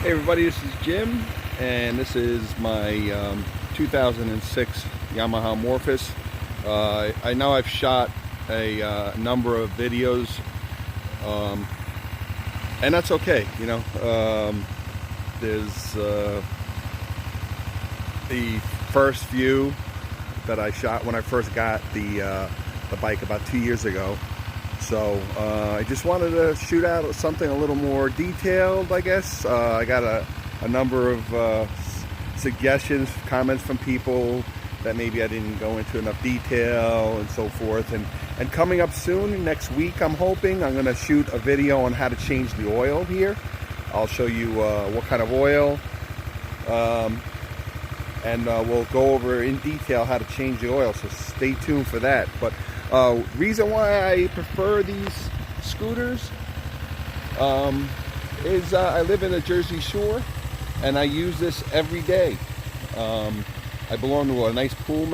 Hey everybody, this is Jim, and this is my 2006 Yamaha Morphous. I know I've shot a number of videos, and that's okay. You know, there's the first few that I shot when I first got the bike about 2 years ago. So I just wanted to shoot out something a little more detailed, I guess. I got a number of suggestions, comments from people that maybe I didn't go into enough detail and so forth. And coming up soon, next week, I'm hoping, I'm going to shoot a video on how to change the oil here. I'll show you what kind of oil, and we'll go over in detail how to change the oil, so stay tuned for that. But reason why I prefer these scooters is I live in the Jersey Shore and I use this every day. I belong to a nice pool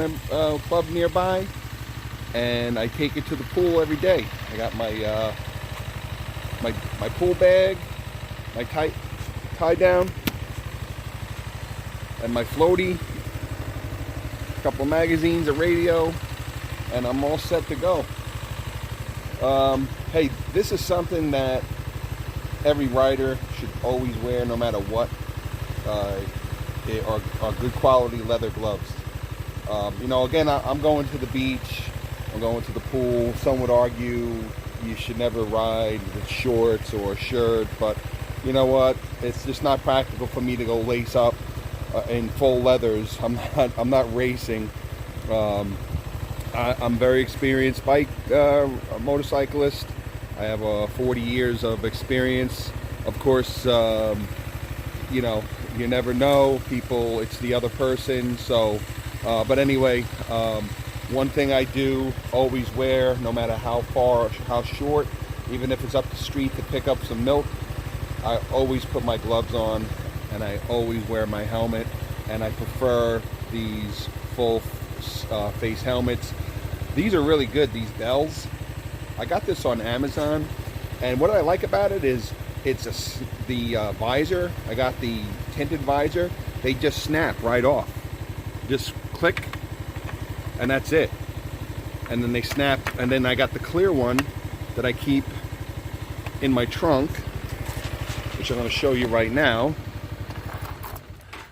club nearby, and I take it to the pool every day. I got my my pool bag, my tie down, and my floaty, a couple of magazines, a radio, and I'm all set to go. Hey, this is something that every rider should always wear, no matter what. They are good quality leather gloves. You know, again, I'm going to the beach, I'm going to the pool. Some would argue you should never ride with shorts or a shirt, but you know what? It's just not practical for me to go lace up in full leathers. I'm not racing. I'm very experienced motorcyclist. I have 40 years of experience. Of course, you know, you never know people, it's the other person. So but anyway, one thing I do always wear, no matter how far or how short, even if it's up the street to pick up some milk, I always put my gloves on, and I always wear my helmet, and I prefer these full face helmets. These are really good, these bells. I got this on Amazon, and what I like about it is it's the visor. I got the tinted visor. They just snap right off. Just click, and that's it. And then they snap, and then I got the clear one that I keep in my trunk, which I'm going to show you right now.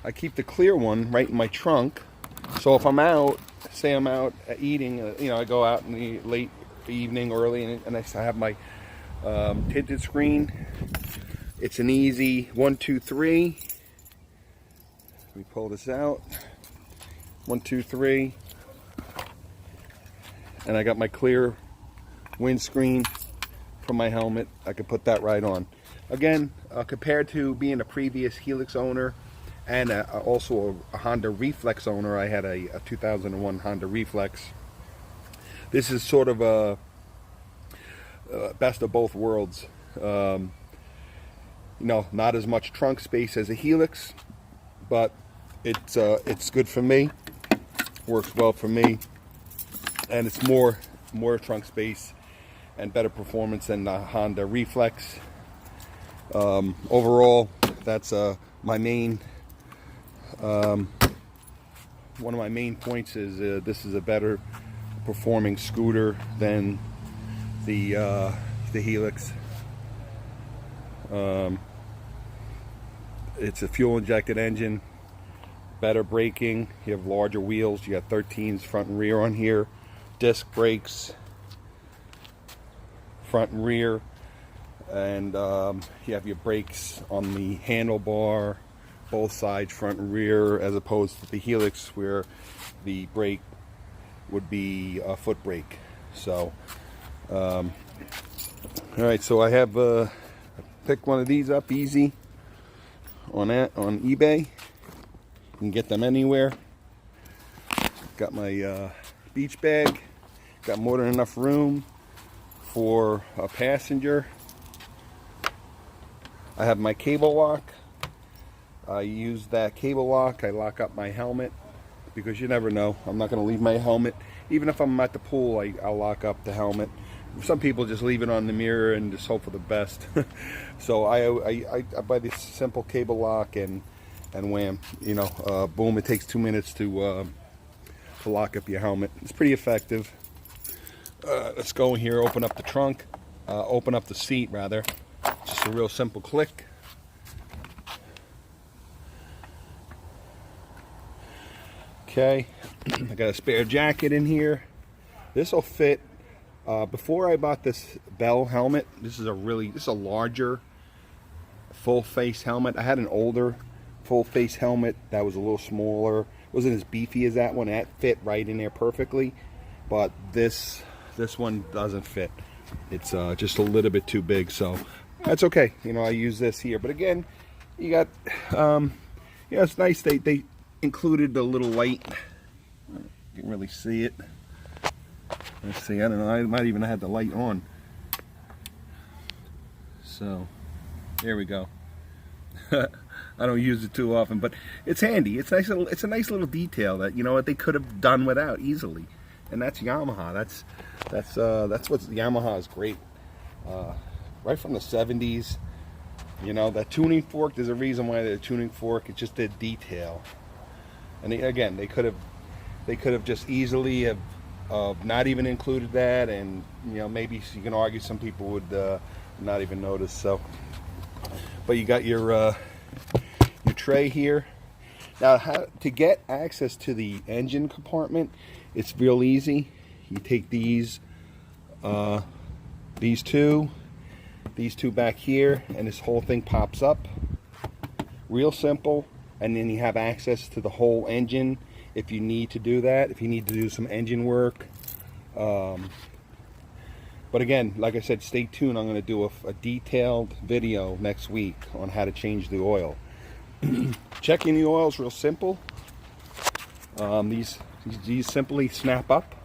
I keep the clear one right in my trunk, so if I'm out, say I'm out eating, you know, I go out in the late evening, early, and I have my tinted screen. It's an easy 1, 2, 3. Let me pull this out. 1, 2, 3. And I got my clear windscreen from my helmet. I could put that right on. Again, compared to being a previous Helix owner, and also a Honda Reflex owner. I had a 2001 Honda Reflex. This is sort of a best of both worlds. You know, not as much trunk space as a Helix, but it's good for me. Works well for me, and it's more trunk space and better performance than the Honda Reflex. Overall, that's my main. One of my main points is this is a better performing scooter than the Helix. It's a fuel injected engine, better braking. You have larger wheels. You got 13s front and rear on here, disc brakes front and rear, and you have your brakes on the handlebar, both sides, front and rear, as opposed to the Helix where the brake would be a foot brake. So all right, so I have picked one of these up easy on eBay. You can get them anywhere. Got my beach bag, got more than enough room for a passenger. I have my cable lock. I use that cable lock. I lock up my helmet because you never know. I'm not going to leave my helmet. Even if I'm at the pool, I'll lock up the helmet. some people just leave it on the mirror and just hope for the best. So I buy this simple cable lock and wham, you know, boom, it takes 2 minutes to lock up your helmet. It's pretty effective. Let's go in here, open up the trunk, open up the seat rather. Just a real simple click. Okay, I got a spare jacket in here. This will fit. Before I bought this Bell helmet, this is a larger full face helmet. I had an older full face helmet that was a little smaller. It wasn't as beefy as that one. That fit right in there perfectly, but this one doesn't fit. It's just a little bit too big, so that's okay. You know, I use this here. But again, you got, yeah, it's nice. They included the little light. You can really see it. Let's see. I don't know. I might even have the light on. So there we go. I don't use it too often, but it's handy. It's nice. It's a nice little detail that, you know what, they could have done without easily. And that's Yamaha. That's what Yamaha is great. Right from the 70s. You know, that tuning fork, there's a reason why they're tuning fork. It's just a detail. And again, they could have just easily have not even included that, and you know, maybe you can argue some people would not even notice. So, but you got your tray here. Now, to get access to the engine compartment, it's real easy. You take these two back here, and this whole thing pops up. Real simple. And then you have access to the whole engine if you need to do that, if you need to do some engine work. But again, like I said, stay tuned. I'm going to do a detailed video next week on how to change the oil. Checking the oil is real simple. These simply snap up.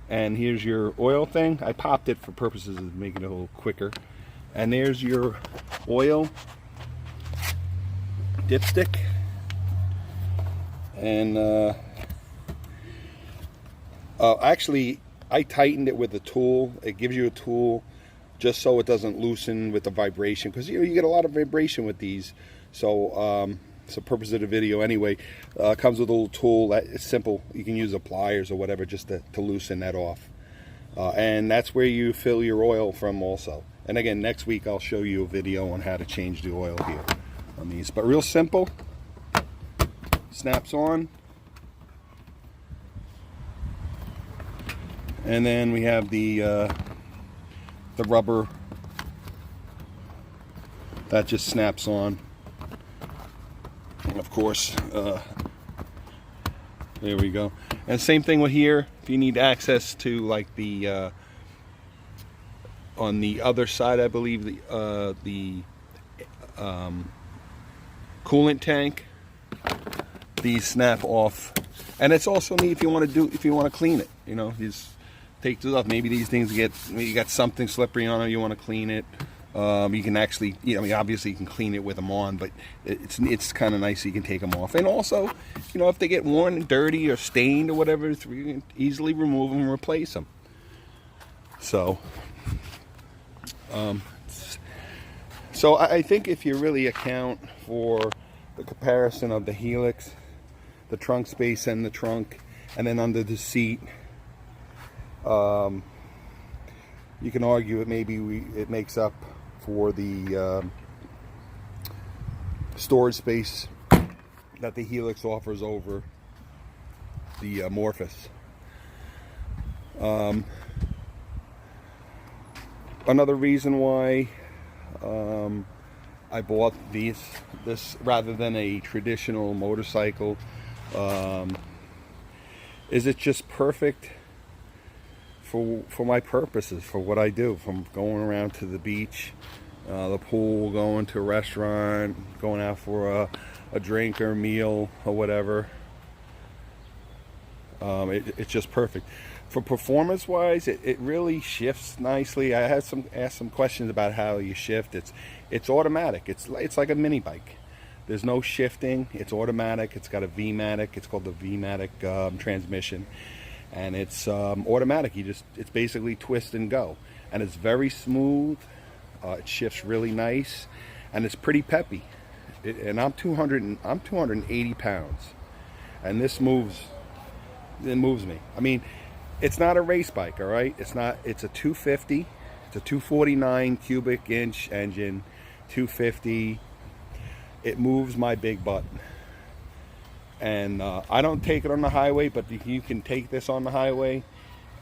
And here's your oil thing. I popped it for purposes of making it a little quicker. And there's your oil dipstick, and actually I tightened it with a tool. It gives you a tool just so it doesn't loosen with the vibration, because you know, you get a lot of vibration with these. So it's the purpose of the video anyway. Comes with a little tool that is simple. You can use the pliers or whatever just to loosen that off, and that's where you fill your oil from also. And again, next week I'll show you a video on how to change the oil here on these, but real simple. Snaps on, and then we have the rubber that just snaps on. And of course, there we go. And same thing with here. If you need access to like the on the other side, I believe the coolant tank, these snap off. And it's also neat if you want to clean it, you know, just take this off. Maybe these things you got something slippery on them, you want to clean it. You can actually, you know, I mean, obviously you can clean it with them on, but it's kind of nice so you can take them off. And also, you know, if they get worn and dirty or stained or whatever, you can easily remove them and replace them. So so I think if you really account for the comparison of the helix, the trunk space and the trunk, and then under the seat, you can argue it it makes up for the storage space that the helix offers over the Morphous. Another reason why I bought this rather than a traditional motorcycle is it's just perfect for my purposes, for what I do, from going around to the beach, the pool, going to a restaurant, going out for a drink or a meal or whatever. It's just perfect. For performance wise, it really shifts nicely. I had asked some questions about how you shift. It's automatic. It's like a mini bike. There's no shifting. It's automatic. It's got a VMATIC. It's called the VMATIC transmission. and it's automatic. It's basically twist and go, and it's very smooth. It shifts really nice, and it's pretty peppy. And I'm 280 pounds, and this moves. It moves me. I mean, it's not a race bike, all right? It's not. It's a 250. It's a 249 cubic inch engine, 250. It moves my big butt. And I don't take it on the highway, but you can take this on the highway.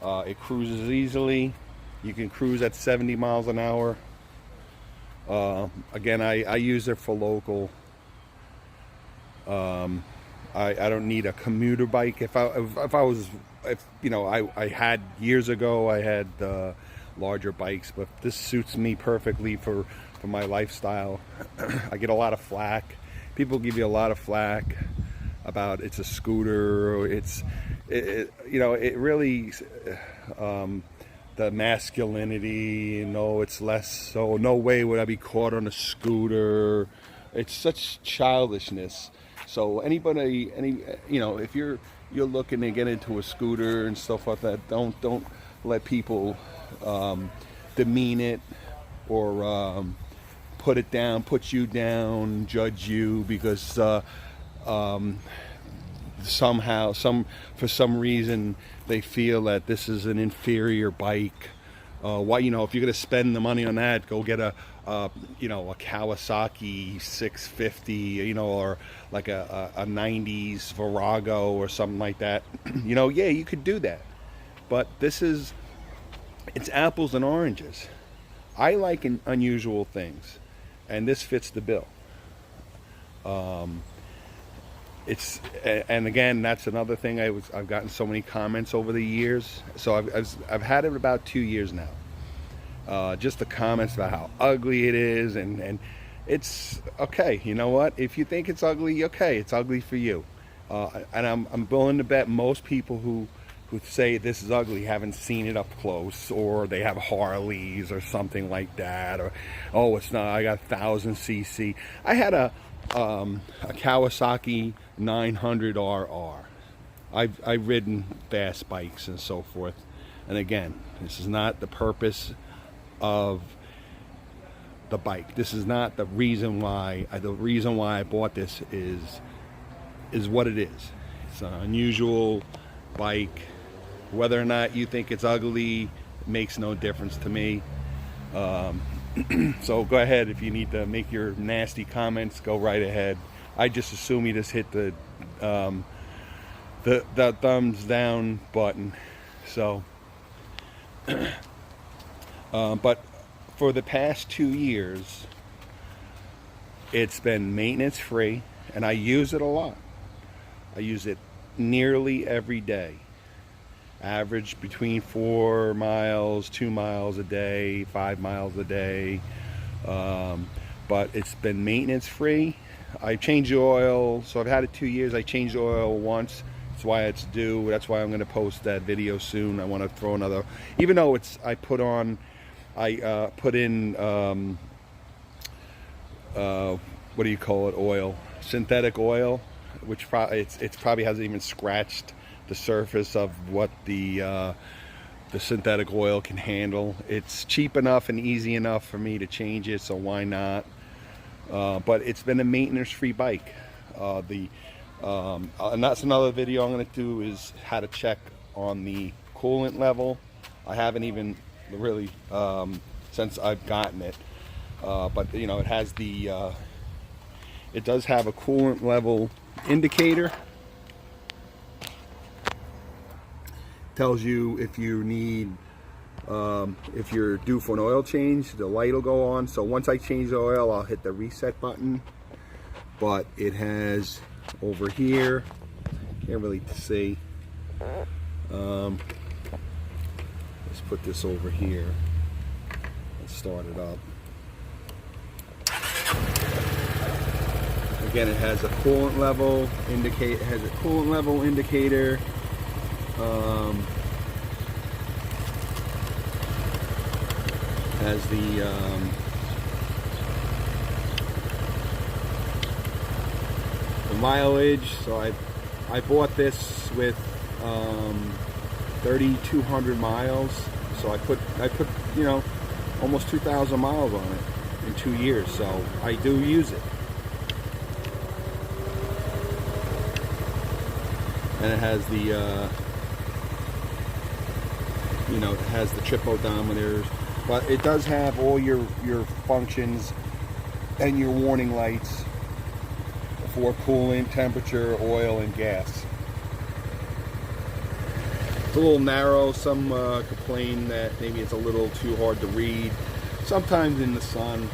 It cruises easily. You can cruise at 70 miles an hour. Again, I use it for local. I don't need a commuter bike. If you know, I had years ago, I had larger bikes, but this suits me perfectly for my lifestyle. I get a lot of flack. People give you a lot of flack about it's a scooter, or you know, it really the masculinity, you know, it's less, so no way would I be caught on a scooter. It's such childishness. So anybody, you know, if you're looking to get into a scooter and stuff like that, don't let people demean it or put you down, judge you because somehow, for some reason, they feel that this is an inferior bike. Why, you know, if you're gonna spend the money on that, go get a you know, a Kawasaki 650, you know, or like a 90s Virago or something like that. You know, yeah, you could do that, but it's apples and oranges. I like unusual things, and this fits the bill. And again, that's another thing. I've gotten so many comments over the years. So I've had it about 2 years now. Just the comments about how ugly it is, and it's okay. You know what? If you think it's ugly, okay, it's ugly for you. And I'm willing to bet most people who say this is ugly haven't seen it up close, or they have Harleys or something like that, or oh, it's not. I got 1000cc. I had a Kawasaki 900RR. I've ridden fast bikes and so forth, and again, this is not the purpose of the bike. This is not the reason why. The reason why I bought this is what it is. It's an unusual bike. Whether or not you think it's ugly makes no difference to me. So go ahead, if you need to make your nasty comments, go right ahead. I just assume you just hit the thumbs down button. So but for the past 2 years, it's been maintenance free, and I use it a lot. I use it nearly every day. Average between 4 miles, 2 miles a day, 5 miles a day. But it's been maintenance free. I changed the oil, so I've had it 2 years. I changed the oil once. That's why it's due. That's why I'm going to post that video soon. I want to throw another, even though I put in what do you call it, oil, synthetic oil, which it's probably hasn't even scratched the surface of what the synthetic oil can handle. It's cheap enough and easy enough for me to change it, so why not? But it's been a maintenance-free bike. And that's another video I'm going to do, is how to check on the coolant level. I haven't even really since I've gotten it, but you know, it has it does have a coolant level indicator. Tells you if you need, if you're due for an oil change, the light will go on. So once I change the oil, I'll hit the reset button. But it has over here, can't really see. Let's put this over here. Let's start it up. Again, it has a coolant level indicator. Has the mileage. So I bought this with 3,200 miles. So I put you know, almost 2,000 miles on it in 2 years. So I do use it. And it has the you know, it has the trip odometers, but it does have all your functions and your warning lights for coolant, temperature, oil, and gas. It's a little narrow. Some complain that maybe it's a little too hard to read, sometimes in the sun,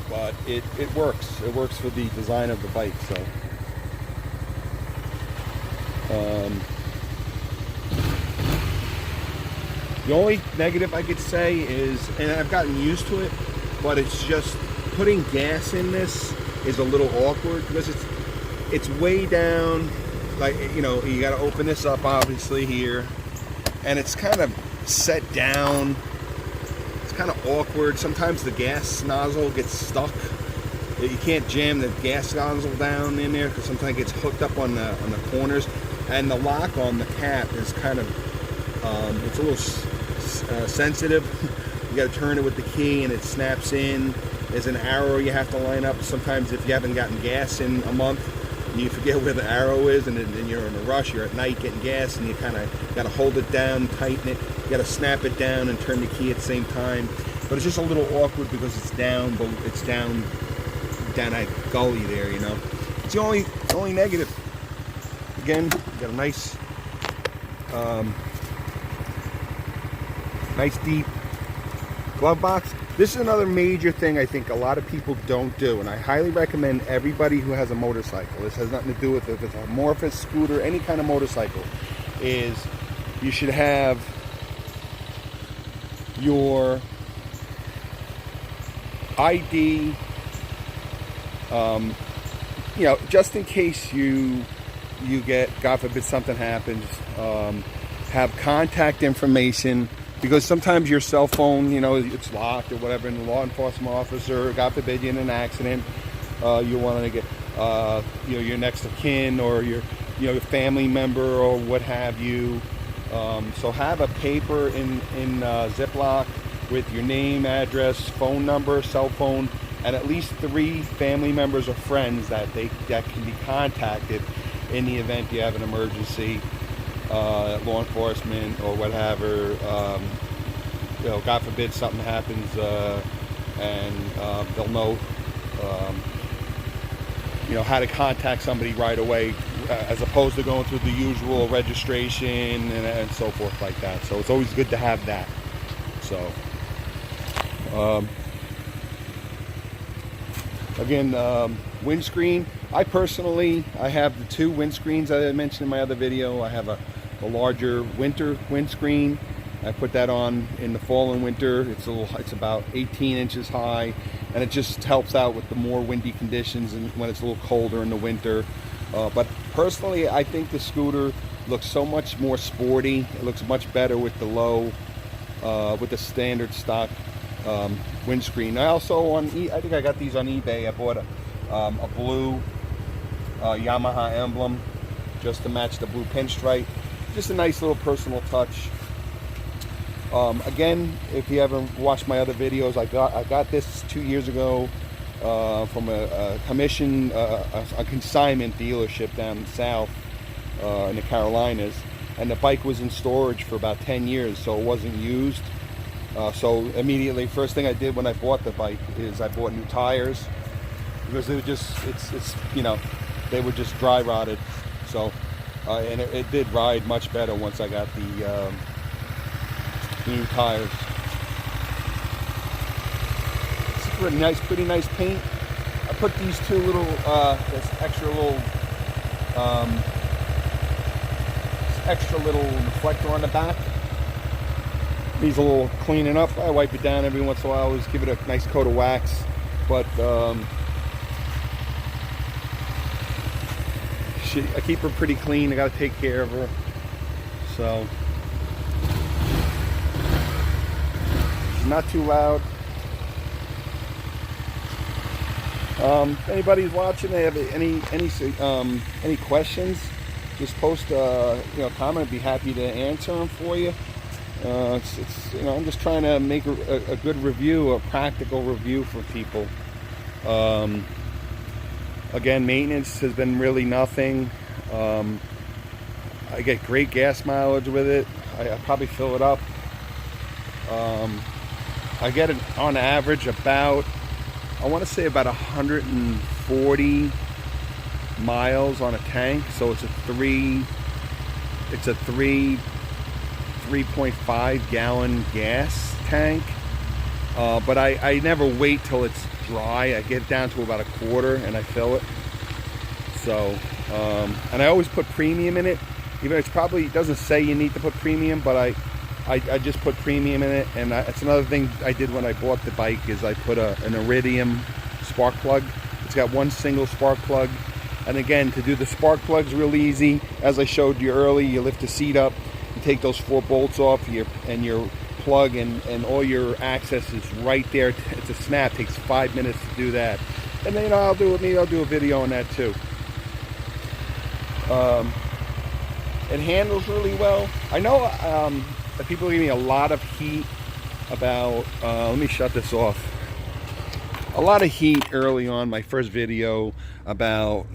but it works. It works for the design of the bike. So the only negative I could say is, and I've gotten used to it, but it's just putting gas in this is a little awkward because it's way down. Like, you know, you got to open this up obviously here, and it's kind of set down. It's kind of awkward. Sometimes the gas nozzle gets stuck. You can't jam the gas nozzle down in there because sometimes it gets hooked up on the corners, and the lock on the cap is kind of it's a little sensitive. You got to turn it with the key and it snaps in. There's an arrow you have to line up. Sometimes if you haven't gotten gas in a month, you forget where the arrow is, and then you're in a rush. You're at night getting gas, and you kind of got to hold it down, tighten it. You got to snap it down and turn the key at the same time. But it's just a little awkward because it's down, but it's down that gully there, you know. It's the only negative. Again, you got a nice deep glove box. This is another major thing I think a lot of people don't do, and I highly recommend everybody who has a motorcycle, this has nothing to do with if it's a Morphous scooter, any kind of motorcycle, is you should have your ID, you know, just in case you get, God forbid something happens, have contact information. Because sometimes your cell phone, you know, it's locked or whatever, and the law enforcement officer, God forbid you're in an accident, you want to get, you know, your next of kin or your family member or what have you. So have a paper in Ziploc with your name, address, phone number, cell phone, and at least 3 family members or friends that can be contacted in the event you have an emergency. Law enforcement or whatever, you know, God forbid something happens, and they'll know, you know, how to contact somebody right away, as opposed to going through the usual registration and so forth like that. So it's always good to have that. So again, windscreen. I have the 2 windscreens that I mentioned in my other video. I have a larger winter windscreen. I put that on in the fall and winter. It's about 18 inches high, and it just helps out with the more windy conditions and when it's a little colder in the winter. But personally, I think the scooter looks so much more sporty. It looks much better with the low, with the standard stock windscreen. I also I think I got these on eBay. I bought a blue Yamaha emblem just to match the blue pinstripe. Just a nice little personal touch. Again, if you haven't watched my other videos, I got this 2 years ago from a commission, a consignment dealership down south in the Carolinas, and the bike was in storage for about 10 years, so it wasn't used. So immediately, first thing I did when I bought the bike is I bought new tires, because they were it's you know, they were just dry rotted. So and it did ride much better once I got the new tires. It's pretty nice paint. I put these 2 little this extra little reflector on the back. Needs a little cleaning up. I wipe it down every once in a while. Always give it a nice coat of wax, but I keep her pretty clean. I got to take care of her. So she's not too loud. If anybody's watching, they have any questions, just post a comment. I'd be happy to answer them for you. It's I'm just trying to make a good review, a practical review for people. Again, maintenance has been really nothing. I get great gas mileage with it. I probably fill it up. I get it on average about, I want to say about 140 miles on a tank. So it's a 3.5 gallon gas tank. But I never wait till it's dry. I get it down to about a quarter and I fill it. So, and I always put premium in it. Even it doesn't say you need to put premium, but I just put premium in it. And it's another thing I did when I bought the bike is I put an Iridium spark plug. It's got one single spark plug. And again, to do the spark plugs real easy, as I showed you earlier, you lift the seat up, you take those 4 bolts off, and your plug and all your access is right there. It's a snap. It takes 5 minutes to do that. And then I'll do a video on that too. It handles really well. I know that people give me a lot of heat about, let me shut this off. A lot of heat early on my first video about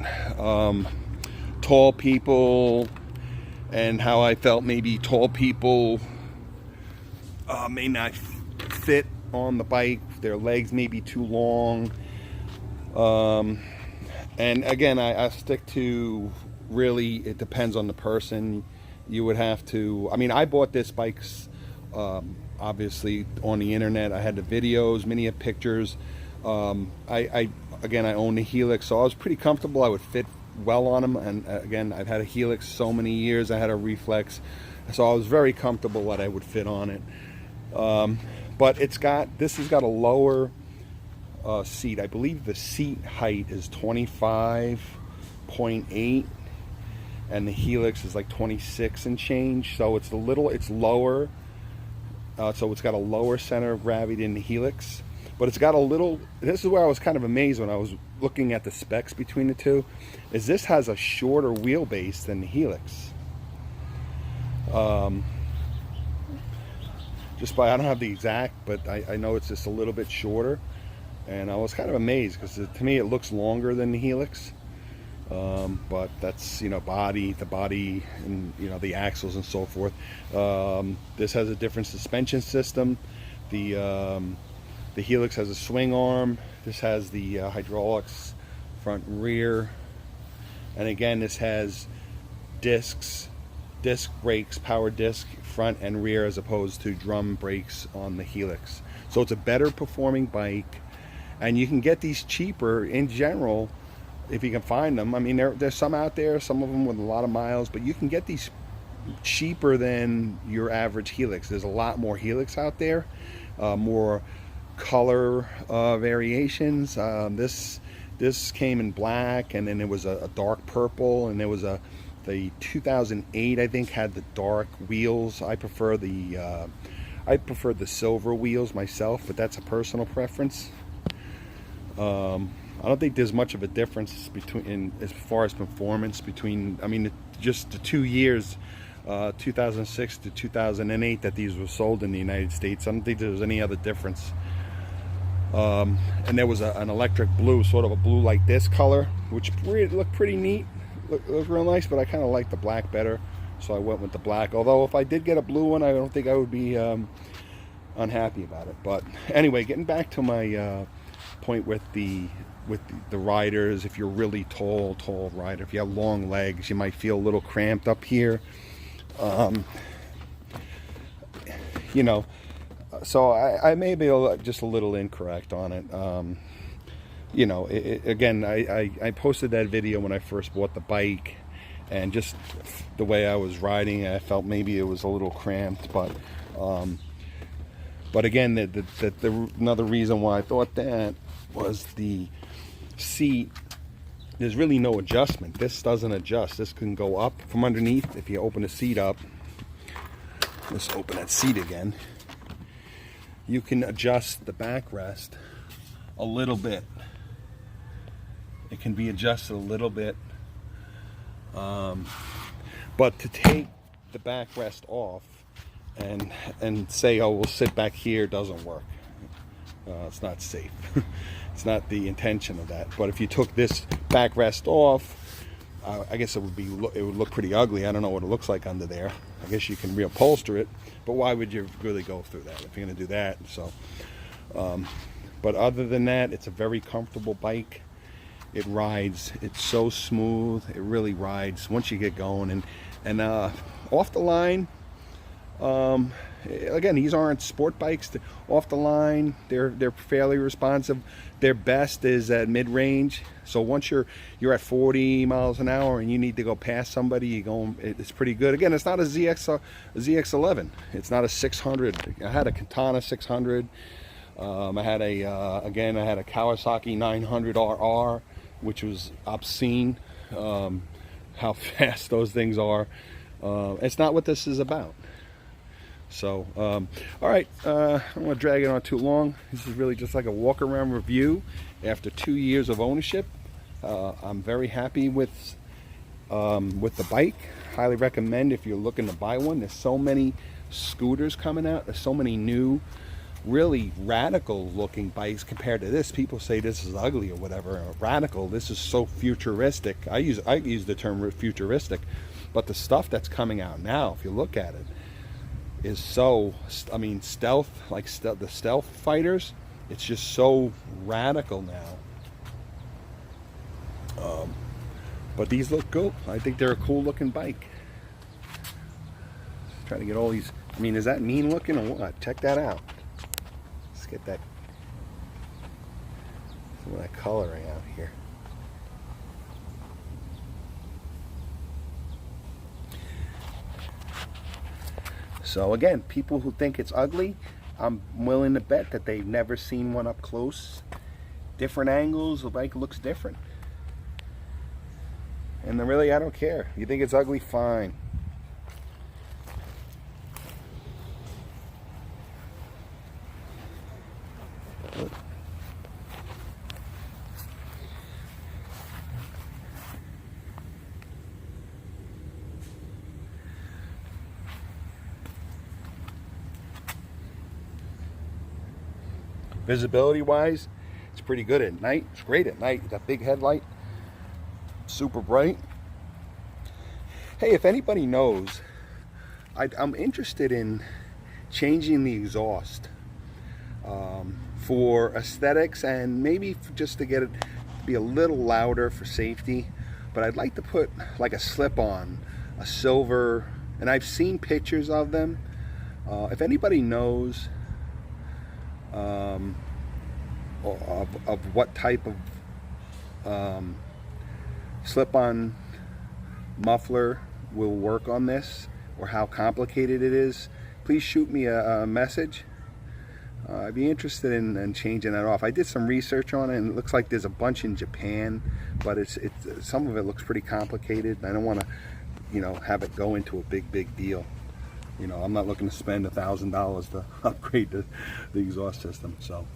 tall people and how I felt maybe tall people may not fit on the bike. Their legs may be too long. And again, I stick to, really, it depends on the person. You would have to, I mean, I bought this bike obviously on the internet. I had the videos, many of pictures. Again, I own the Helix, so I was pretty comfortable. I would fit well on them. And again, I've had a Helix so many years. I had a Reflex, so I was very comfortable that I would fit on it. But this has got a lower seat. I believe the seat height is 25.8. and the Helix is like 26 and change, so it's lower, so it's got a lower center of gravity than the Helix, but it's got a little, this is where I was kind of amazed when I was looking at the specs between the two, is this has a shorter wheelbase than the Helix. Just by, I don't have the exact, but I know it's just a little bit shorter, and I was kind of amazed because to me it looks longer than the Helix. But that's, the body and, the axles and so forth. This has a different suspension system. The Helix has a swing arm. This has the hydraulics front and rear. And again, this has disc brakes, power disc front and rear, as opposed to drum brakes on the Helix. So it's a better performing bike, and you can get these cheaper in general if you can find them. I mean, there's some out there, some of them with a lot of miles, but you can get these cheaper than your average Helix. There's a lot more Helix out there, more color variations. This came in black, and then there was a dark purple, and there was the 2008, I think, had the dark wheels. I prefer the silver wheels myself, but that's a personal preference. I don't think there's much of a difference as far as performance between, I mean, just the 2 years, 2006 to 2008, that these were sold in the United States. I don't think there was any other difference. And there was an electric blue, sort of a blue like this color, which looked pretty neat, looked real nice, but I kind of like the black better, so I went with the black. Although if I did get a blue one, I don't think I would be unhappy about it. But anyway, getting back to my point with the riders, if you're really tall rider, if you have long legs, you might feel a little cramped up here. So I may be just a little incorrect on it. Again, I posted that video when I first bought the bike, and just the way I was riding, I felt maybe it was a little cramped, but again, another reason why I thought that was the seat. There's really no adjustment. This doesn't adjust. This can go up from underneath. If you open the seat up, let's open that seat again, you can adjust the backrest a little bit. It can be adjusted a little bit. But to take the backrest off and say, oh, we'll sit back here, doesn't work. It's not safe. It's not the intention of that. But if you took this backrest off, I guess it would look pretty ugly. I don't know what it looks like under there. I guess you can reupholster it, but why would you really go through that if you're going to do that? So, but other than that, it's a very comfortable bike. It rides. It's so smooth. It really rides once you get going. And off the line, again, these aren't sport bikes. Off the line, they're fairly responsive. Their best is at mid-range. So once you're at 40 miles an hour and you need to go past somebody, it's pretty good. Again, it's not a ZX11. It's not a 600. I had a Katana 600. I had a Kawasaki 900RR, which was obscene. How fast those things are. It's not what this is about. So, all right, I don't want to drag it on too long. This is really just like a walk-around review after 2 years of ownership. I'm very happy with the bike. Highly recommend if you're looking to buy one. There's so many scooters coming out. There's so many new, really radical-looking bikes compared to this. People say this is ugly or whatever, or radical. This is so futuristic. I use the term futuristic, but the stuff that's coming out now, if you look at it, is so, I mean, stealth, like the stealth fighters, it's just so radical now. But these look good. I think they're a cool looking bike. Trying to get all these, I mean, is that mean looking or what? Check that out. Let's get that, some of that coloring out here. So again, people who think it's ugly, I'm willing to bet that they've never seen one up close. Different angles, the bike looks different. And then really, I don't care. You think it's ugly, fine. Visibility wise, it's pretty good at night. It's great at night. That big headlight, super bright. Hey, if anybody knows, I'm interested in changing the exhaust for aesthetics and maybe just to get it to be a little louder for safety. But I'd like to put like a slip-on, a silver, and I've seen pictures of them. If anybody knows of what type of slip-on muffler will work on this, or how complicated it is, please shoot me a message. I'd be interested in changing that off. I did some research on it, and it looks like there's a bunch in Japan, but it's some of it looks pretty complicated. I don't want to, have it go into a big deal. I'm not looking to spend $1,000 to upgrade the exhaust system. So,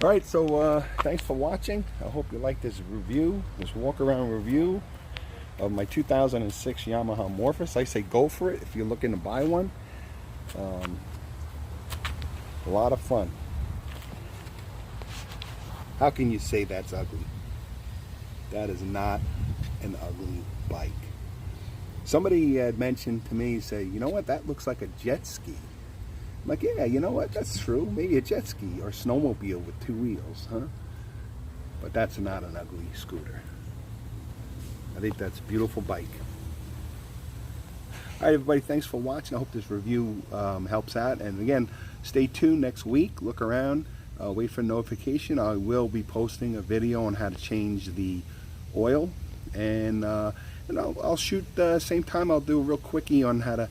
all right. So thanks for watching. I hope you like this review, this walk-around review of my 2006 Yamaha Morphous. I say go for it if you're looking to buy one. A lot of fun. How can you say that's ugly? That is not an ugly bike. Somebody had mentioned to me, say, you know what, that looks like a jet ski. I'm like, yeah, you know what, that's true. Maybe a jet ski or snowmobile with 2 wheels, huh? But that's not an ugly scooter. I think that's a beautiful bike. All right, everybody, thanks for watching. I hope this review helps out. And again, stay tuned next week. Look around. Wait for notification. I will be posting a video on how to change the oil. And I'll shoot same time. I'll do a real quickie on how to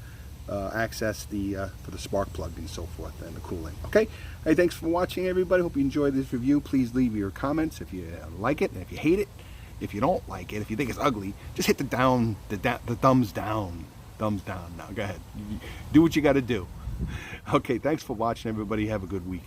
access for the spark plug and so forth, and the cooling. Okay. Hey, thanks for watching, everybody. Hope you enjoyed this review. Please leave your comments if you like it, and if you hate it, if you don't like it, if you think it's ugly, just hit the thumbs down. Thumbs down. Now, go ahead. Do what you got to do. Okay. Thanks for watching, everybody. Have a good week.